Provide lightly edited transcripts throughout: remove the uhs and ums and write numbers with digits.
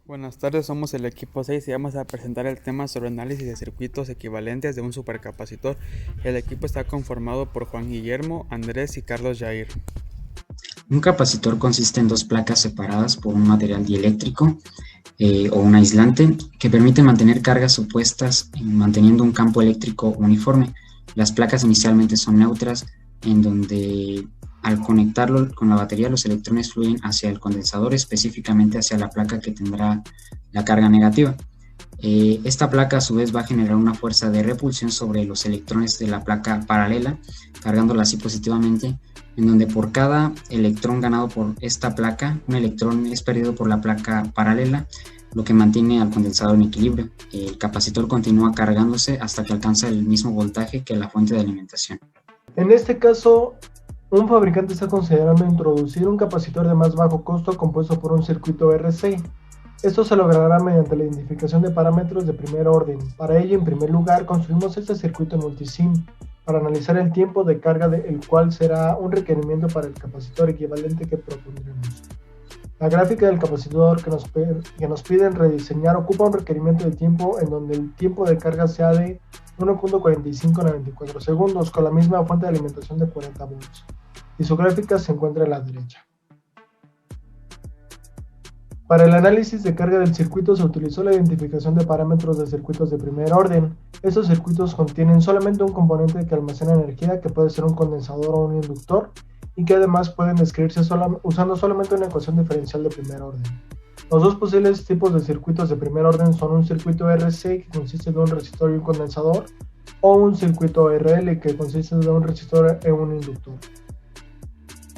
Buenas tardes, somos el equipo 6 y vamos a presentar el tema sobre análisis de circuitos equivalentes de un supercapacitor. El equipo está conformado por Juan Guillermo, Andrés y Carlos Jair. Un capacitor consiste en dos placas separadas por un material dieléctrico o un aislante que permite mantener cargas opuestas manteniendo un campo eléctrico uniforme. Las placas inicialmente son neutras, en donde al conectarlo con la batería los electrones fluyen hacia el condensador, específicamente hacia la placa que tendrá la carga negativa. Esta placa a su vez va a generar una fuerza de repulsión sobre los electrones de la placa paralela, cargándola así positivamente, en donde por cada electrón ganado por esta placa, un electrón es perdido por la placa paralela, lo que mantiene al condensador en equilibrio. El capacitor continúa cargándose hasta que alcanza el mismo voltaje que la fuente de alimentación. En este caso, un fabricante está considerando introducir un capacitor de más bajo costo compuesto por un circuito RC. Esto se logrará mediante la identificación de parámetros de primer orden. Para ello, en primer lugar, construimos este circuito en multisim para analizar el tiempo de carga, el cual será un requerimiento para el capacitor equivalente que propondremos. La gráfica del capacitor que nos piden rediseñar ocupa un requerimiento de tiempo en donde el tiempo de carga sea de 1.4594 segundos con la misma fuente de alimentación de 40 volts y su gráfica se encuentra a la derecha. Para el análisis de carga del circuito se utilizó la identificación de parámetros de circuitos de primer orden. Estos circuitos contienen solamente un componente que almacena energía, que puede ser un condensador o un inductor, y que además pueden describirse usando solamente una ecuación diferencial de primer orden. Los dos posibles tipos de circuitos de primer orden son un circuito RC, que consiste de un resistor y un condensador, o un circuito RL, que consiste de un resistor y un inductor.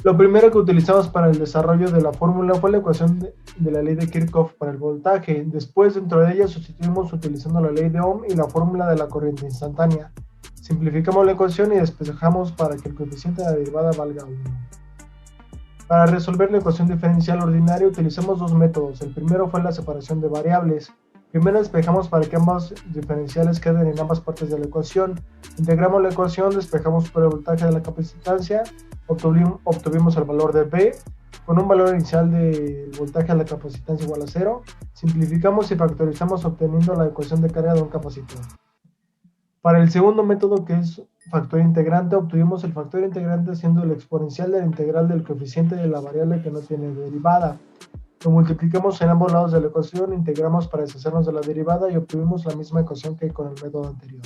Lo primero que utilizamos para el desarrollo de la fórmula fue la ecuación de la ley de Kirchhoff para el voltaje. Después, dentro de ella, sustituimos utilizando la ley de Ohm y la fórmula de la corriente instantánea. Simplificamos la ecuación y despejamos para que el coeficiente de la derivada valga 1. Para resolver la ecuación diferencial ordinaria utilizamos dos métodos. El primero fue la separación de variables. Primero despejamos para que ambas diferenciales queden en ambas partes de la ecuación. Integramos la ecuación, despejamos por el voltaje de la capacitancia, obtuvimos el valor de B con un valor inicial del voltaje a la capacitancia igual a 0. Simplificamos y factorizamos obteniendo la ecuación de carga de un capacitor. Para el segundo método, que es factor integrante, obtuvimos el factor integrante siendo el exponencial de la integral del coeficiente de la variable que no tiene derivada. Lo multiplicamos en ambos lados de la ecuación, integramos para deshacernos de la derivada y obtuvimos la misma ecuación que con el método anterior.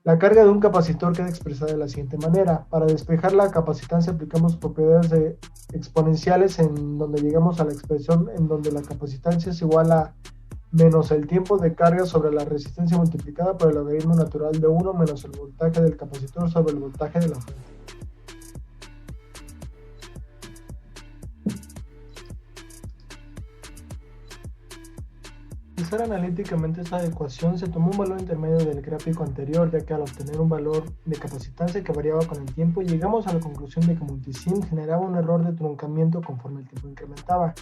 La carga de un capacitor queda expresada de la siguiente manera. Para despejar la capacitancia aplicamos propiedades exponenciales en donde llegamos a la expresión en donde la capacitancia es igual a menos el tiempo de carga sobre la resistencia multiplicada por el logaritmo natural de 1 menos el voltaje del capacitor sobre el voltaje de la fuente. Para analizar analíticamente esta ecuación se tomó un valor intermedio del gráfico anterior, ya que al obtener un valor de capacitancia que variaba con el tiempo, llegamos a la conclusión de que multisim generaba un error de truncamiento conforme el tiempo incrementaba.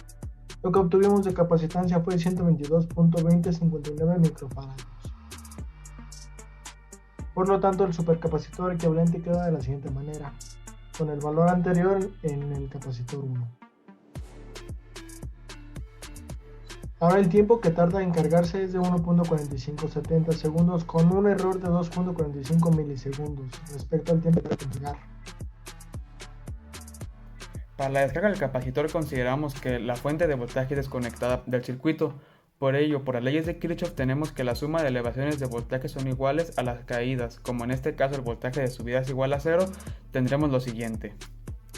Lo que obtuvimos de capacitancia fue 122.2059 microfarados. Por lo tanto, el supercapacitor equivalente queda de la siguiente manera, con el valor anterior en el capacitor 1. Ahora el tiempo que tarda en cargarse es de 1.4570 segundos con un error de 2.45 milisegundos respecto al tiempo de cargar. Para la descarga del capacitor consideramos que la fuente de voltaje es desconectada del circuito. Por ello, por las leyes de Kirchhoff tenemos que la suma de elevaciones de voltaje son iguales a las caídas. Como en este caso el voltaje de subida es igual a 0, tendremos lo siguiente.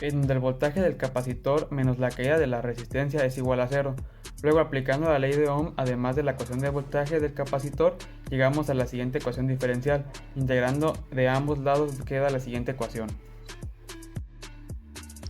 En donde el voltaje del capacitor menos la caída de la resistencia es igual a 0. Luego, aplicando la ley de Ohm, además de la ecuación de voltaje del capacitor, llegamos a la siguiente ecuación diferencial. Integrando de ambos lados queda la siguiente ecuación.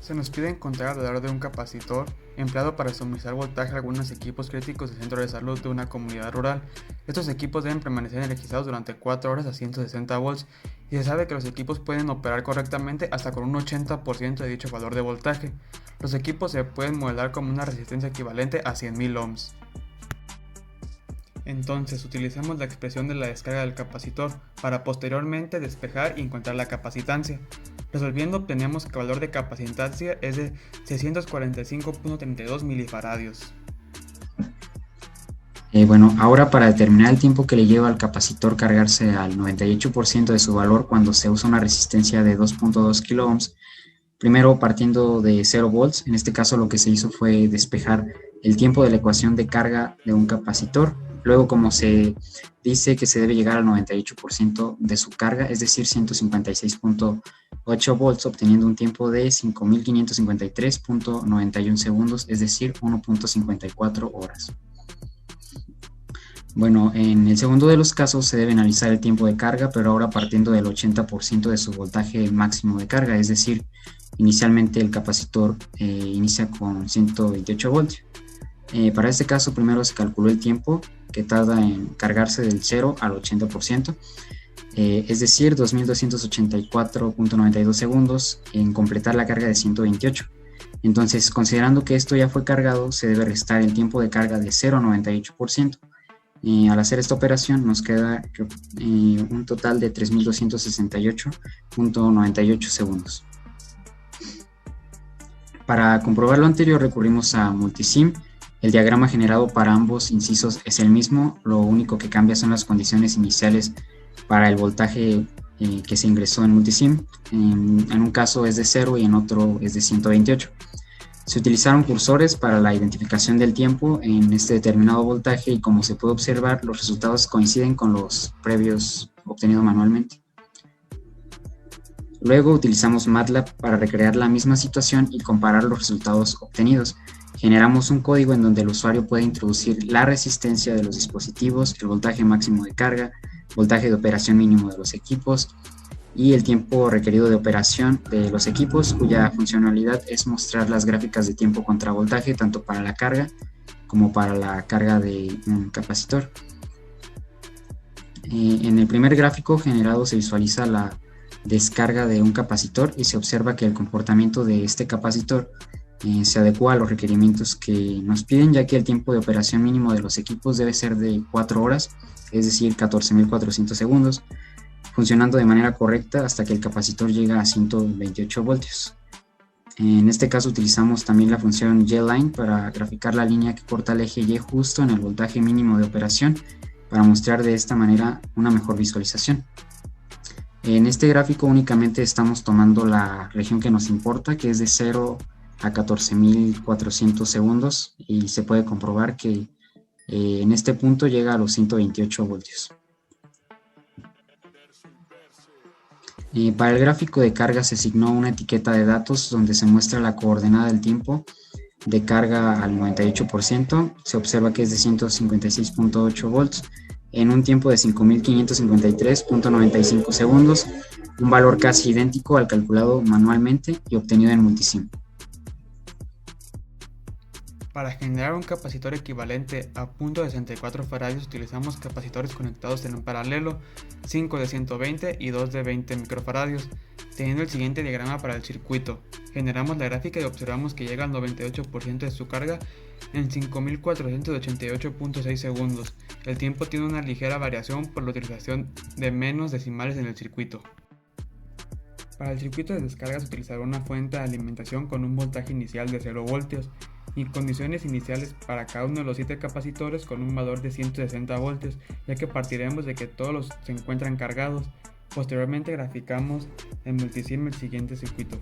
Se nos pide encontrar el valor de un capacitor empleado para suministrar voltaje a algunos equipos críticos del centro de salud de una comunidad rural. Estos equipos deben permanecer energizados durante 4 horas a 160 volts y se sabe que los equipos pueden operar correctamente hasta con un 80% de dicho valor de voltaje. Los equipos se pueden modelar como una resistencia equivalente a 100.000 ohms. Entonces utilizamos la expresión de la descarga del capacitor para posteriormente despejar y encontrar la capacitancia. Resolviendo obtenemos que el valor de capacitancia es de 645.32 milifaradios. Bueno, ahora para determinar el tiempo que le lleva al capacitor cargarse al 98% de su valor cuando se usa una resistencia de 2.2 kiloohms, primero partiendo de 0 volts, en este caso lo que se hizo fue despejar el tiempo de la ecuación de carga de un capacitor. Luego, como se dice que se debe llegar al 98% de su carga, es decir, 156.8 volts, obteniendo un tiempo de 5.553.91 segundos, es decir, 1.54 horas. Bueno, en el segundo de los casos se debe analizar el tiempo de carga, pero ahora partiendo del 80% de su voltaje máximo de carga, es decir, inicialmente el capacitor inicia con 128 voltios. Para este caso primero se calculó el tiempo que tarda en cargarse del 0 al 80%, es decir, 2.284.92 segundos en completar la carga de 128. Entonces, considerando que esto ya fue cargado, se debe restar el tiempo de carga de 0 a 98%. Al hacer esta operación nos queda un total de 3.268.98 segundos. Para comprobar lo anterior recurrimos a Multisim. El diagrama generado para ambos incisos es el mismo, lo único que cambia son las condiciones iniciales para el voltaje que se ingresó en Multisim. En un caso es de 0 y en otro es de 128. Se utilizaron cursores para la identificación del tiempo en este determinado voltaje y como se puede observar, los resultados coinciden con los previos obtenidos manualmente. Luego utilizamos MATLAB para recrear la misma situación y comparar los resultados obtenidos. Generamos un código en donde el usuario puede introducir la resistencia de los dispositivos, el voltaje máximo de carga, voltaje de operación mínimo de los equipos y el tiempo requerido de operación de los equipos, cuya funcionalidad es mostrar las gráficas de tiempo contra voltaje tanto para la carga como para la carga de un capacitor. En el primer gráfico generado se visualiza la descarga de un capacitor y se observa que el comportamiento de este capacitor se adecua a los requerimientos que nos piden, ya que el tiempo de operación mínimo de los equipos debe ser de 4 horas, es decir, 14.400 segundos, funcionando de manera correcta hasta que el capacitor llega a 128 voltios. En este caso utilizamos también la función YLine para graficar la línea que corta el eje Y justo en el voltaje mínimo de operación para mostrar de esta manera una mejor visualización. En este gráfico únicamente estamos tomando la región que nos importa, que es de 0 a 14.400 segundos, y se puede comprobar que en este punto llega a los 128 voltios. Para el gráfico de carga se asignó una etiqueta de datos donde se muestra la coordenada del tiempo de carga al 98%. Se observa que es de 156.8 volts en un tiempo de 5.553.95 segundos, un valor casi idéntico al calculado manualmente y obtenido en Multisim. Para generar un capacitor equivalente a 0.64 faradios utilizamos capacitores conectados en un paralelo, 5 de 120 y 2 de 20 microfaradios, teniendo el siguiente diagrama para el circuito. Generamos la gráfica y observamos que llega al 98% de su carga en 5.488.6 segundos. El tiempo tiene una ligera variación por la utilización de menos decimales en el circuito. Para el circuito de descarga se utilizará una fuente de alimentación con un voltaje inicial de 0 voltios y condiciones iniciales para cada uno de los 7 capacitores con un valor de 160 voltios, ya que partiremos de que todos se encuentran cargados. Posteriormente graficamos en Multisim el siguiente circuito.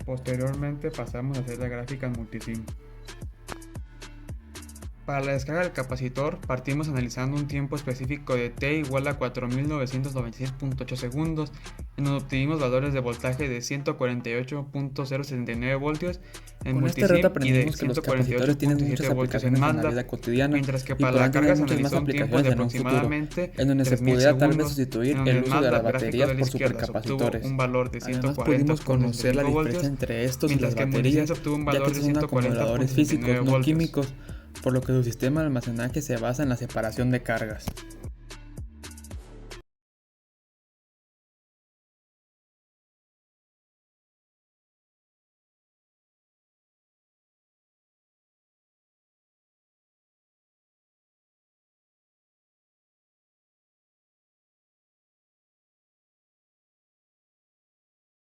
Posteriormente pasamos a hacer la gráfica en Multisim. Para la descarga del capacitor partimos analizando un tiempo específico de t igual a 4.996.8 segundos, en donde obtuvimos valores de voltaje de 148.079 voltios en Multisim y de 148.7 voltios en MATLAB, mientras que para la carga se analizó un tiempo de aproximadamente en donde se 3.000 pudiera tal vez segundos, sustituir en donde el uso de las MATLAB, gráfico baterías de la por izquierda, se obtuvo supercapacitores. un valor de Además pudimos conocer la 140.5 diferencia voltios, entre estos y mientras las que en Multisim baterías, se obtuvo un ya valor que de son acumuladores físicos, 140.79 no voltios. químicos, por lo que su sistema de almacenaje se basa en la separación de cargas.